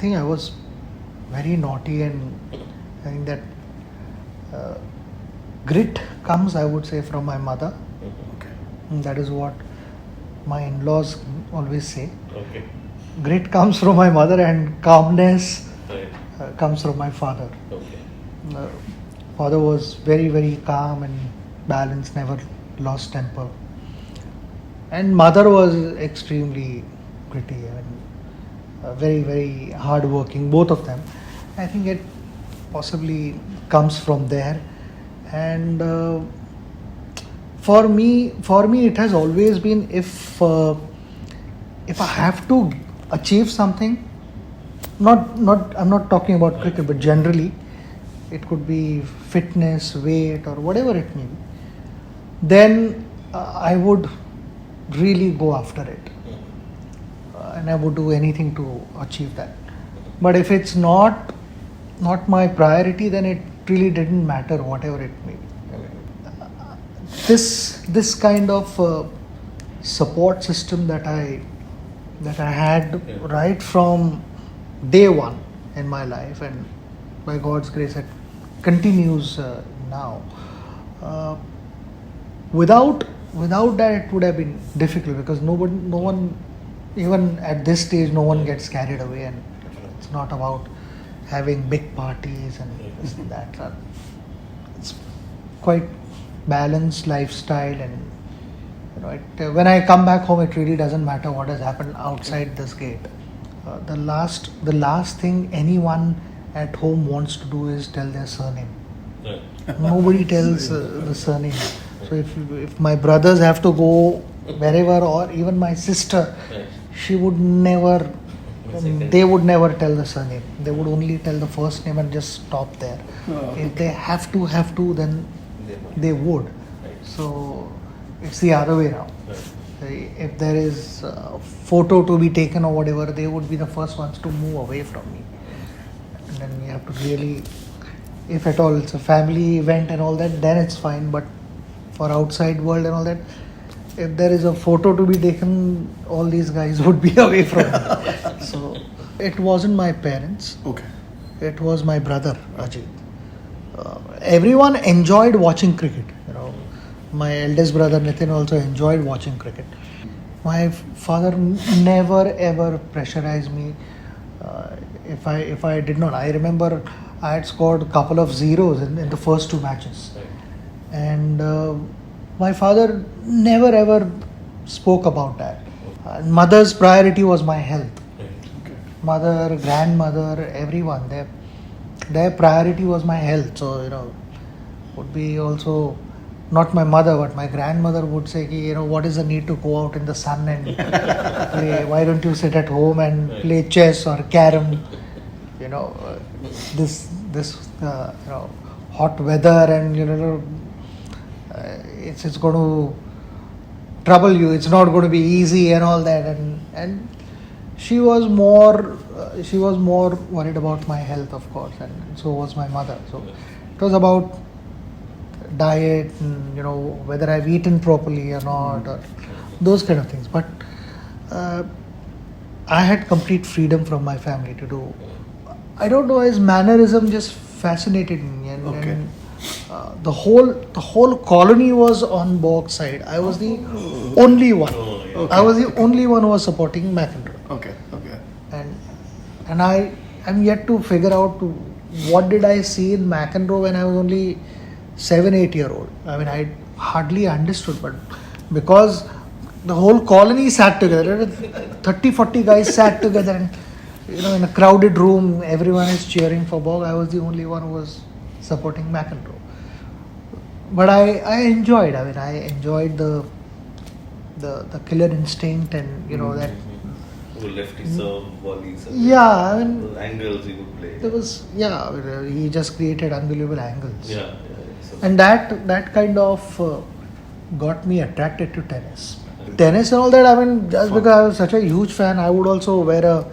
think I was very naughty, and I think that grit comes, I would say, from my mother. Okay. And that is what my in-laws always say. Okay. Grit comes from my mother, and calmness Right. comes from my father. Okay. Father was very, very calm and balanced, never lost temper. And mother was extremely gritty and very, very hardworking, both of them. I think it possibly comes from there. And for me, it has always been, if I have to achieve something, I'm not talking about cricket, but generally, it could be fitness, weight, or whatever it may be, then I would really go after it. And I would do anything to achieve that. But if it's not my priority, then it really didn't matter, whatever it may be. This kind of support system that I had right from day one in my life, and by God's grace it continues now. Without that, it would have been difficult, because no one, even at this stage, no one gets carried away, and it's not about having big parties and this and that. It's quite balanced lifestyle, and when I come back home, it really doesn't matter what has happened outside this gate. The last thing anyone at home wants to do is tell their surname. Right. Nobody tells the surname. So if my brothers have to go wherever, or even my sister, Right. she would never, they would never tell the surname. They would only tell the first name and just stop there. If they have to, then they would. Right. So it's the other way around. Right. If there is a photo to be taken or whatever, they would be the first ones to move away from me. And then we have to really, if at all it's a family event and all that, then it's fine. But for outside world and all that, if there is a photo to be taken, all these guys would be away from me. So it wasn't my parents. Okay. It was my brother Ajit. Everyone enjoyed watching cricket. My eldest brother Nitin also enjoyed watching cricket. My father never ever pressurized me. If I did not, I remember I had scored a couple of zeros in the first two matches, Right. and my father never ever spoke about that. Mother's priority was my health. Right. Okay. Mother, grandmother, everyone, their priority was my health. So would be also not my mother, but my grandmother would say, what is the need to go out in the sun and play? Why don't you sit at home and play chess or carom? This hot weather, and it's going to trouble you. It's not going to be easy and all that. And she was more worried about my health, of course, and so was my mother. So it was about diet and whether I've eaten properly or not, or those kind of things. But I had complete freedom from my family to do. I don't know, his mannerism just fascinated me, and the whole colony was on Bog's side. I was the only one. Okay. I was the only one who was supporting McEnroe. Okay. And I am yet to figure out what did I see in McEnroe when I was only 7-8 year old. I mean, I hardly understood, but because the whole colony sat together, 30-40 guys sat together, and in a crowded room, everyone is cheering for Bog. I was the only one who was supporting McEnroe. But I enjoyed. I mean, I enjoyed the killer instinct, and that. Lefty serve, volleys. Yeah, I mean, Angles he would play. there was he just created unbelievable angles. Yeah. And that kind of got me attracted to tennis. Tennis and all that, I mean, just because I was such a huge fan, I would also wear a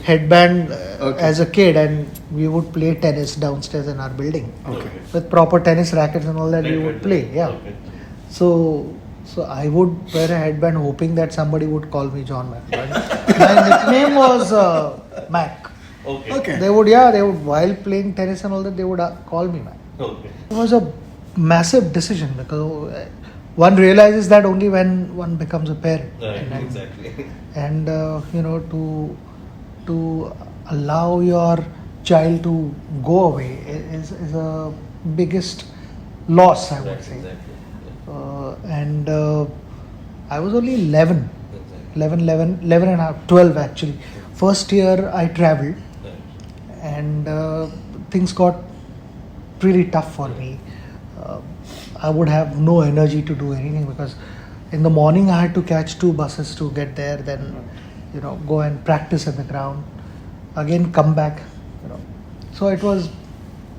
headband as a kid, and we would play tennis downstairs in our building. Okay. With proper tennis rackets and all that, we would play. Yeah. Okay. So I would wear a headband hoping that somebody would call me John McEnroe. My nickname was Mac. Okay. They would while playing tennis and all that, they would call me, man. Okay. It was a massive decision because one realizes that only when one becomes a parent. Right, And exactly. and to allow your child to go away is a biggest loss, I would Right, say. exactly. And I was only 11, Exactly. 11 and a half, 12 actually. First year I traveled Right. and things got really tough for me. I would have no energy to do anything because in the morning I had to catch 2 buses to get there, then go and practice at the ground, again come back. So it was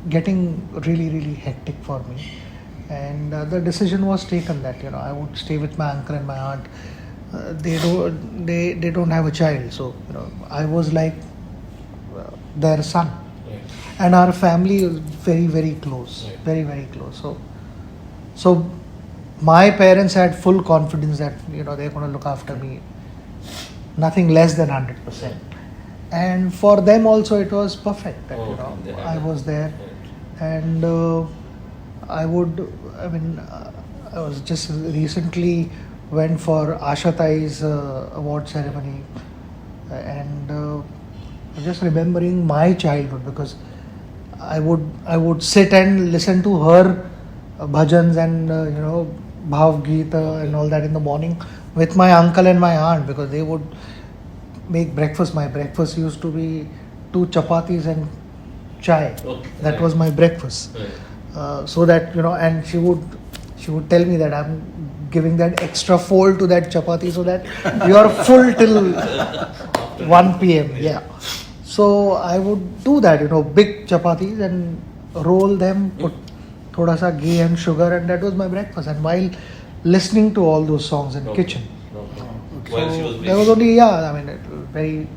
getting really hectic for me, and the decision was taken that I would stay with my uncle and my aunt. They don't have a child, so I was like their son, Right. and our family is very close, Right. very close. So my parents had full confidence that they're going to look after me, nothing less than 100%. And for them also it was perfect that They had I it. was there, Right. and I was just recently went for Asha Tai's award ceremony, and I'm just remembering my childhood because I would sit and listen to her bhajans and bhav Geeta and all that in the morning with my uncle and my aunt because they would make breakfast. My breakfast used to be 2 chapatis and chai. Okay. That was my breakfast. Right. So that and she would tell me that I'm giving that extra fold to that chapati so that you are full till 1 p.m. Yeah. So I would do that, big chapatis and roll them, put thoda sa ghee and sugar, and that was my breakfast. And while listening to all those songs in Okay. kitchen. Okay. While she was There was baking. only it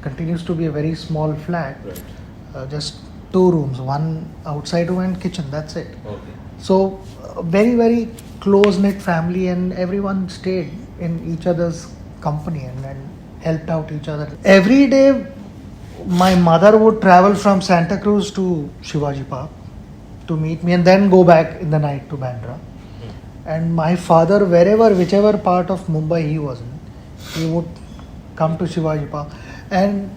continues to be a very small flat, Right. just 2 rooms, one outside room and kitchen. That's it. Okay. So very close knit family, and everyone stayed in each other's company and helped out each other. Every day, my mother would travel from Santa Cruz to Shivaji Park to meet me, and then go back in the night to Bandra. And my father, whichever part of Mumbai he was in, he would come to Shivaji Park, and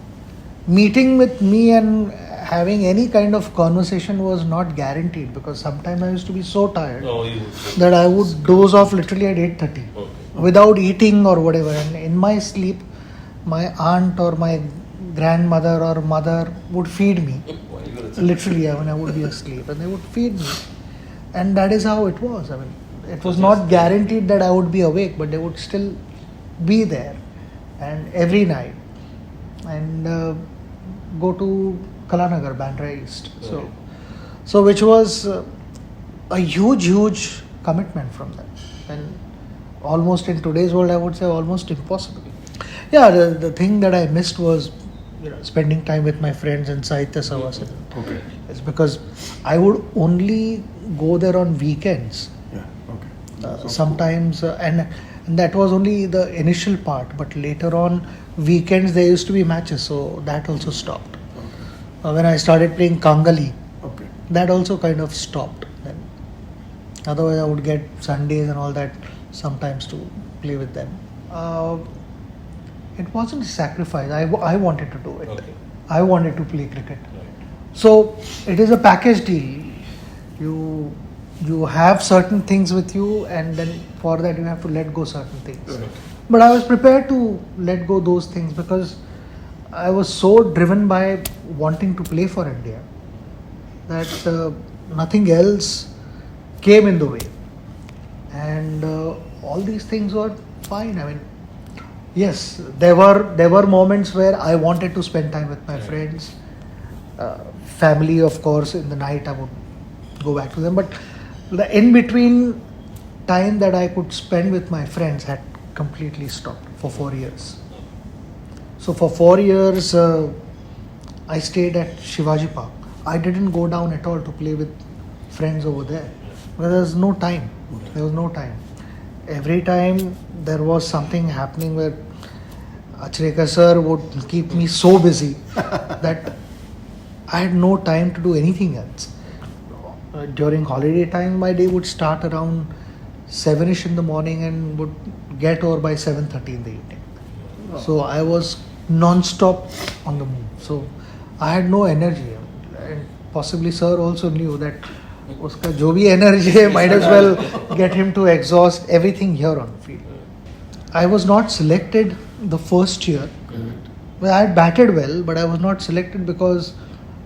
meeting with me and having any kind of conversation was not guaranteed because sometimes I used to be so tired Oh, you. that I would doze off literally at 8:30 Okay. without eating or whatever. And in my sleep, my aunt or my grandmother or mother would feed me. Why you gonna say- Literally, when I would be asleep, and they would feed me, and that is how it was. It was not guaranteed that I would be awake, but they would still be there, and every night, and go to Kalanagar, Bandra East. So which was a huge commitment from them, and almost in today's world, I would say almost impossible. Yeah, the thing that I missed was spending time with my friends in Sahitya Savas. Okay. It's because I would only go there on weekends. Yeah. Okay. Sometimes and that was only the initial part, but later on weekends there used to be matches, so that also stopped. When I started playing Kangali, Okay. that also kind of stopped then. Otherwise I would get Sundays and all that sometimes to play with them. It wasn't a sacrifice. I wanted to do it. Okay. I wanted to play cricket. Right. So it is a package deal. You have certain things with you, and then for that you have to let go certain things. Right. But I was prepared to let go those things because I was so driven by wanting to play for India that nothing else came in the way, and all these things were fine. Yes, there were moments where I wanted to spend time with my friends, family, of course. In the night, I would go back to them, but the in between time that I could spend with my friends had completely stopped for 4 years. So for 4 years, I stayed at Shivaji Park. I didn't go down at all to play with friends over there. Because there was no time. There was no time. Every time there was something happening where Achrekar sir would keep me so busy that I had no time to do anything else. During holiday time, my day would start around 7ish in the morning and would get over by 7:30 in the evening. So I was non-stop on the move. So I had no energy. And possibly sir also knew that uska jo bhi energy hai, might as well get him to exhaust everything here on the field. I was not selected the first year. Well, I had batted well, but I was not selected because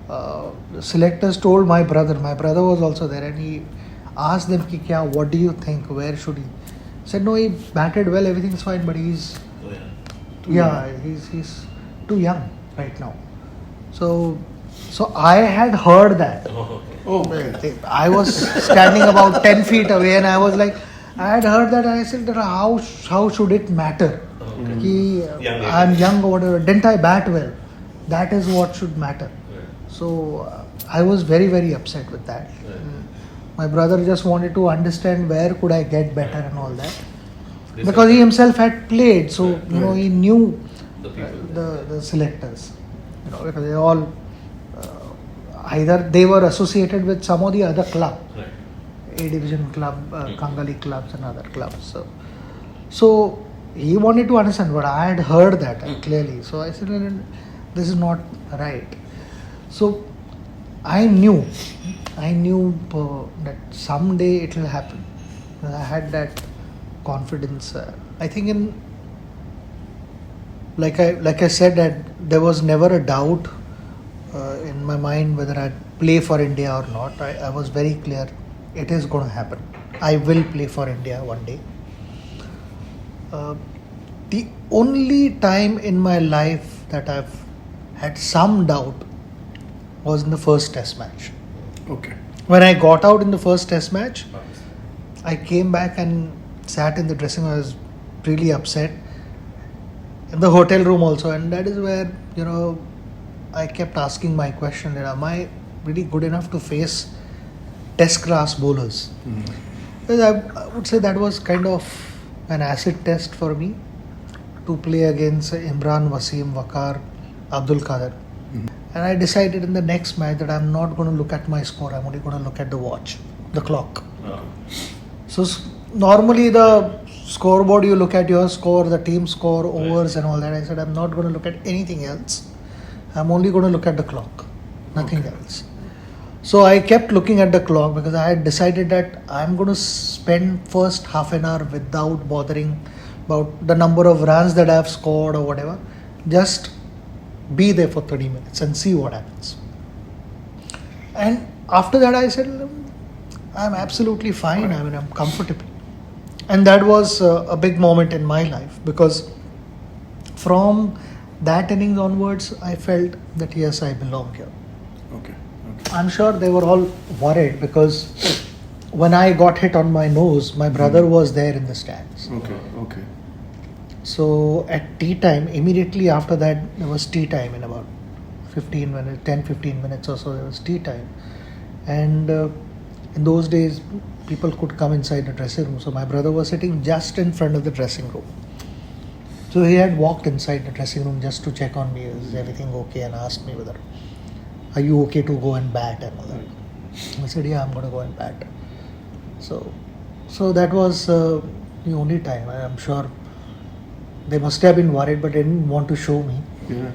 the selectors told my brother. My brother was also there, and he asked them, "Ki kya? What do you think? Where should he?" He said, "No, he batted well. Everything's fine, but he's he's too young right now." So I had heard that. Oh, okay. I was standing about 10 feet away, and I was like, I had heard that. I said, how should it matter? Ki, I'm young or whatever. Didn't I bat well? That is what should matter. So I was very, very upset with that. My brother just wanted to understand where could I get better and all that. Because he himself had played, so you know he knew the selectors. You know, because they all either they were associated with some of the other club, A division club, Kangali clubs and other clubs. So he wanted to understand, but I had heard that clearly. So I said, this is not right. So I knew that someday it will happen. I had that confidence. I think like I said, that there was never a doubt in my mind whether I'd play for India or not. I was very clear, it is going to happen. I will play for India one day. The only time in my life that I've had some doubt was in the first test match. Okay. When I got out in the first test match, I came back and sat in the dressing room. I was really upset. In the hotel room also, and that is where, you know, I kept asking my question, that am I really good enough to face test class bowlers? Because I would say that was kind of an acid test for me to play against Imran, Wasim, Waqar, Abdul Qadir. And I decided in the next match that I'm not going to look at my score, I'm only going to look at the watch, the clock. So normally the scoreboard, you look at your score, the team score, overs and all that. I said I'm not going to look at anything else. I'm only going to look at the clock, nothing else. So I kept looking at the clock because I had decided that I'm going to spend first half an hour without bothering about the number of runs that I've scored or whatever. Just be there for 30 minutes and see what happens. And after that I said, I'm absolutely fine. I mean, I'm comfortable. And that was a big moment in my life, because from that innings onwards, I felt that yes, I belong here. Okay. I'm sure they were all worried, because when I got hit on my nose, my brother was there in the stands. Okay. So at tea time, immediately after that, there was tea time in about 10-15 minutes or so, there was tea time. And in those days, people could come inside the dressing room. So my brother was sitting just in front of the dressing room. So he had walked inside the dressing room just to check on me, is everything okay, and asked me whether, are you okay to go and bat and all that. I said, yeah, I'm going to go and bat. So that was the only time. I'm sure they must have been worried, but they didn't want to show me. Yeah.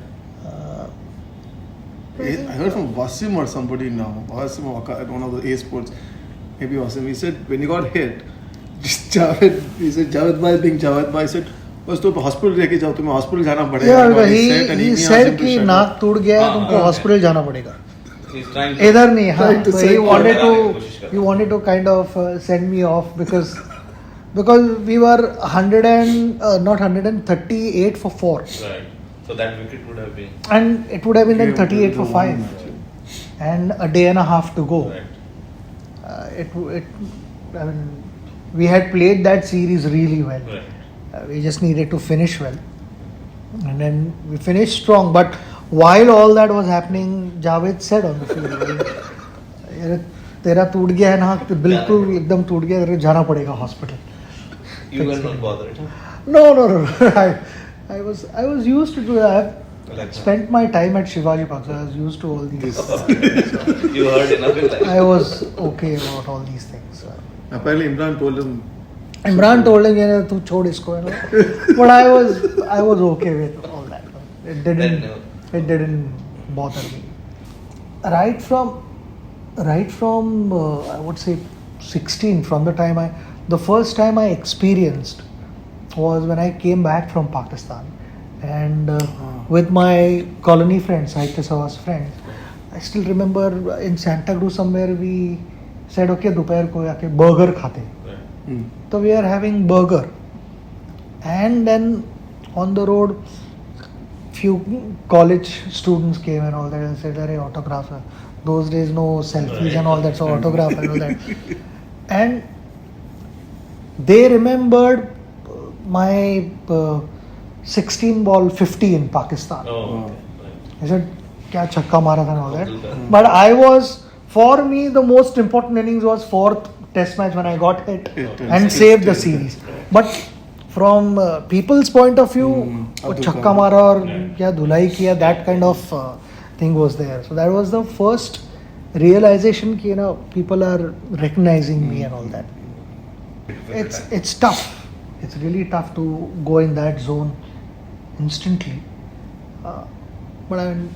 I heard from Wasim or somebody now, Wasim at one of the A sports, maybe Wasim, he said when he got hit, just Javed, he said Javed Bhai being Javed Bhai, said बस तो hospital लेके जाओ, तुम्हें hospital जाना पड़ेगा. he said कि नाक टूट गया है, तुमको हॉस्पिटल जाना पड़ेगा. इधर नहीं, हाँ. He wanted to kind of send me off because we were 138 for 4. Right. So that wicket would have been. And it would have been then 38 for 5. And a day and a half to go. Right. I mean, we had played that series really well. Right. We just needed to finish well. And then we finished strong. But while all that was happening, Javed said on the field, तेरा टूट गया है ना, बिल्कुल एकदम टूट गया, तेरे जाना पड़ेगा hospital. You were not bothered. No. I was used to do that. I Like have spent my time at Shivaji Park, so I was used to all these. you heard enough in life. I was okay about all these things. Apparently, Imran told him. Imran told him, "Yeah, tu chhod isko," you know. But I was okay with all that. It didn't bother me. Right from I would say 16, from the first time I experienced was when I came back from Pakistan, and with my colony friends, Sahitya Sabha's friends. I still remember in Santa Cruz somewhere we said, okay, दोपहर को आके burger खाते. So we are having burger, and then on the road few college students came and all that and said, "Arey, autograph." Those days no selfies and all that, so autograph and all that. And they remembered my 16 ball 50 in Pakistan. Oh, okay. I said, "Kya chakka mara tha," and all that. But for me, the most important innings was fourth test match when I got hit and saved the series. But from people's point of view, वो छक्का मारा और क्या धुलाई किया, that kind of thing was there. So that was the first realization कि people are recognizing me and all that. It's tough. It's really tough to go in that zone instantly. But I mean,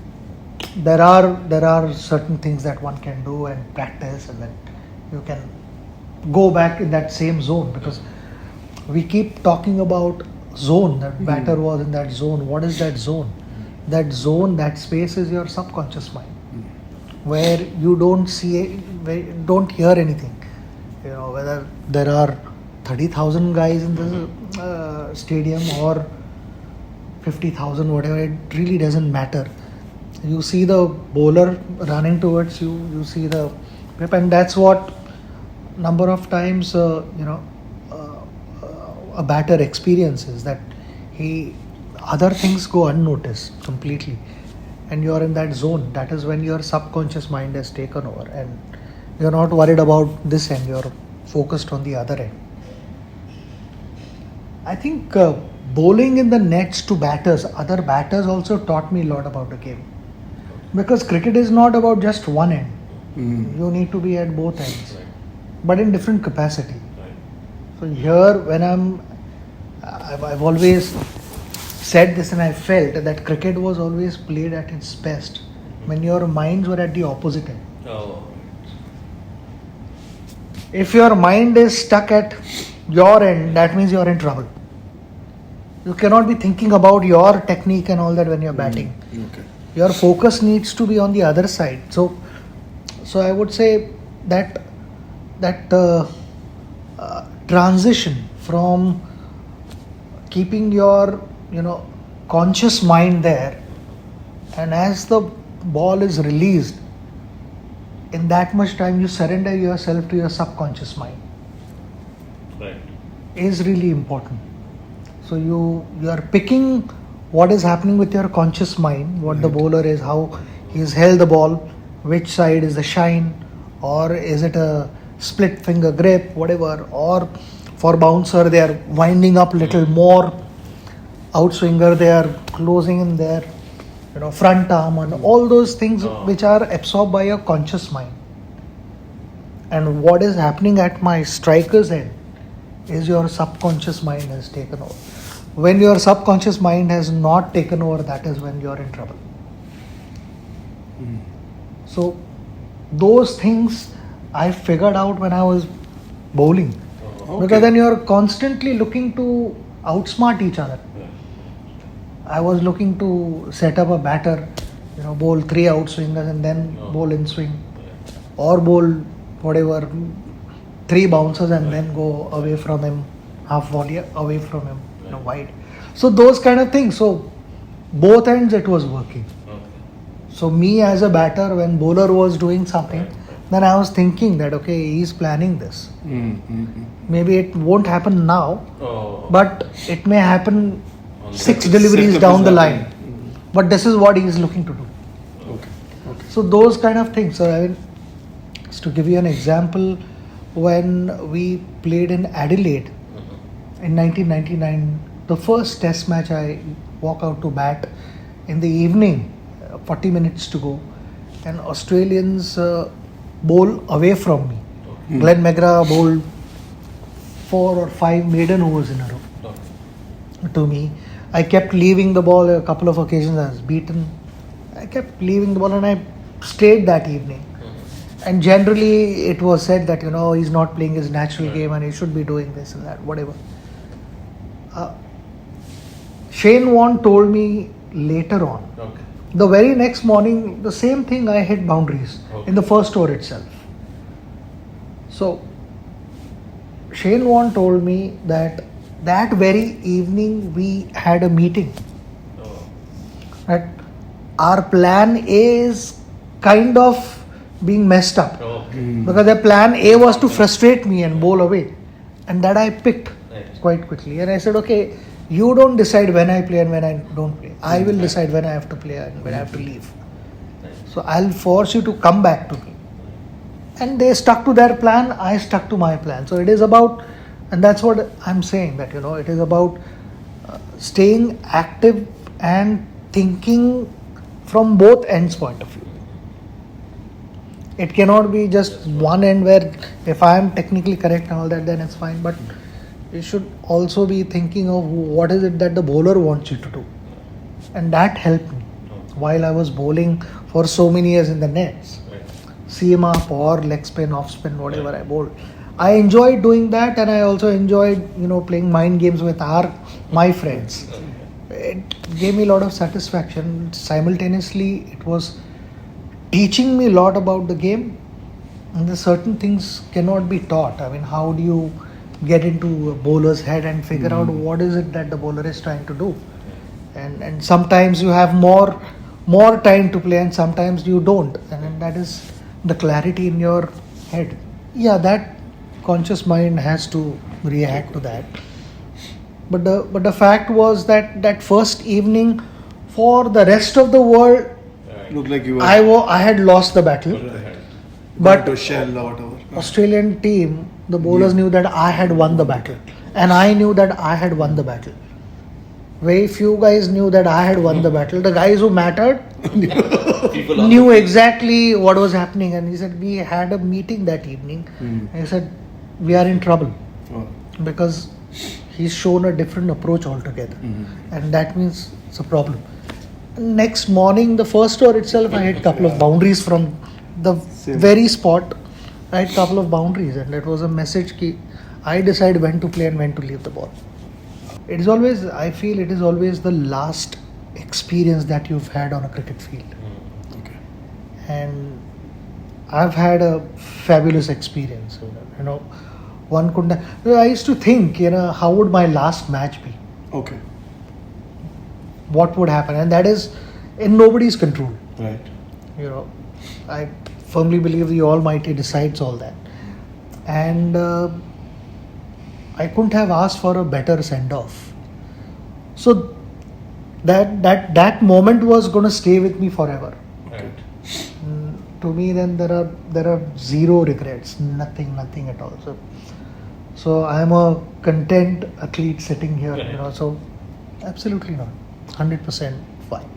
there are certain things that one can do and practice, and then you can go back in that same zone, because we keep talking about zone, that batter was in that zone. What is that zone? That zone, that space is your subconscious mind, where you don't don't hear anything. Whether there are 30,000 guys in the stadium or 50,000, whatever, it really doesn't matter. You see the bowler running towards you, you see the grip, and that's what number of times a batter experiences, that other things go unnoticed completely, and you're in that zone. That is when your subconscious mind has taken over, and you're not worried about this end, you're focused on the other end. I think bowling in the nets to other batters also taught me a lot about the game, because cricket is not about just one end. You need to be at both ends, but in different capacity. So here, when I've always said this, and I felt that cricket was always played at its best when your minds were at the opposite end. Oh. If your mind is stuck at your end, that means you're in trouble. You cannot be thinking about your technique and all that when you're batting. Okay. Your focus needs to be on the other side. So I would say that transition from keeping your conscious mind there, and as the ball is released, in that much time you surrender yourself to your subconscious mind, Right. is really important. So you are picking what is happening with your conscious mind, what the bowler is, how he's held the ball, which side is the shine, or is it a split finger grip, whatever, or for bouncer they are winding up little more, outswinger they are closing in their front arm, and all those things which are absorbed by your conscious mind. And what is happening at my striker's end is your subconscious mind has taken over. When your subconscious mind has not taken over, that is when you are in trouble. So those things I figured out when I was bowling. Because then you are constantly looking to outsmart each other. I was looking to set up a batter, bowl 3 outswingers and then bowl in swing, or bowl whatever 3 bouncers and then go away from him, half volley away from him, wide. So those kind of things. So both ends it was working. So me as a batter, when bowler was doing something, then I was thinking that okay, he's planning this. Maybe it won't happen now, but it may happen 6 deliveries down the line. But this is what he is looking to do. Okay. So those kind of things. So just to give you an example, when we played in Adelaide in 1999, the first test match I walk out to bat in the evening, 40 minutes to go, and Australians bowl away from me. Glenn McGrath bowled 4 or 5 maiden overs in a row to me. I kept leaving the ball a couple of occasions. I was beaten. I kept leaving the ball and I stayed that evening. And generally it was said that, he's not playing his natural game and he should be doing this and that, whatever. Shane Warne told me later on, the very next morning, the same thing, I hit boundaries in the first over itself. So, Shane Warne told me that very evening we had a meeting. That our plan A is kind of being messed up. Because the plan A was to frustrate me and bowl away. And that I picked quite quickly. And I said, okay, you don't decide when I play and when I don't play. I will decide when I have to play and when I have to leave. So I'll force you to come back to me. And they stuck to their plan, I stuck to my plan. So it is about, and that's what I'm saying, that it is about staying active and thinking from both ends point of view. It cannot be just one end where if I am technically correct and all that, then it's fine. But you should also be thinking of what is it that the bowler wants you to do. And that helped me while I was bowling for so many years in the nets. Seam up or leg spin, off spin, whatever I bowled. I enjoyed doing that, and I also enjoyed, playing mind games with my friends. It gave me a lot of satisfaction. Simultaneously, it was teaching me a lot about the game. And the certain things cannot be taught. I mean, how do you get into a bowler's head and figure out what is it that the bowler is trying to do? And sometimes you have more time to play, and sometimes you don't. And that is the clarity in your head. Yeah, that conscious mind has to react to that. But the fact was that first evening, for the rest of the world, looked like you were. I had lost the battle. But to shell or whatever. Australian team, the bowlers knew that I had won the battle, and I knew that I had won the battle. Very few guys knew that I had won the battle. The guys who mattered knew exactly what was happening, and he said we had a meeting that evening. And he said we are in trouble because he's shown a different approach altogether, and that means it's a problem. Next morning, the first over itself, I hit a couple of boundaries from the very spot. I had a couple of boundaries, and that was a message ki I decide when to play and when to leave the ball. It is always, I feel it is always the last experience that you've had on a cricket field. Okay. And I've had a fabulous experience. One couldn't. I used to think, how would my last match be? Okay. What would happen? And that is in nobody's control. Right. I firmly believe the Almighty decides all that. And I couldn't have asked for a better send-off. So that moment was going to stay with me forever. Right. To me, then there are zero regrets, nothing at all. So I am a content athlete sitting here. So absolutely not, 100% fine.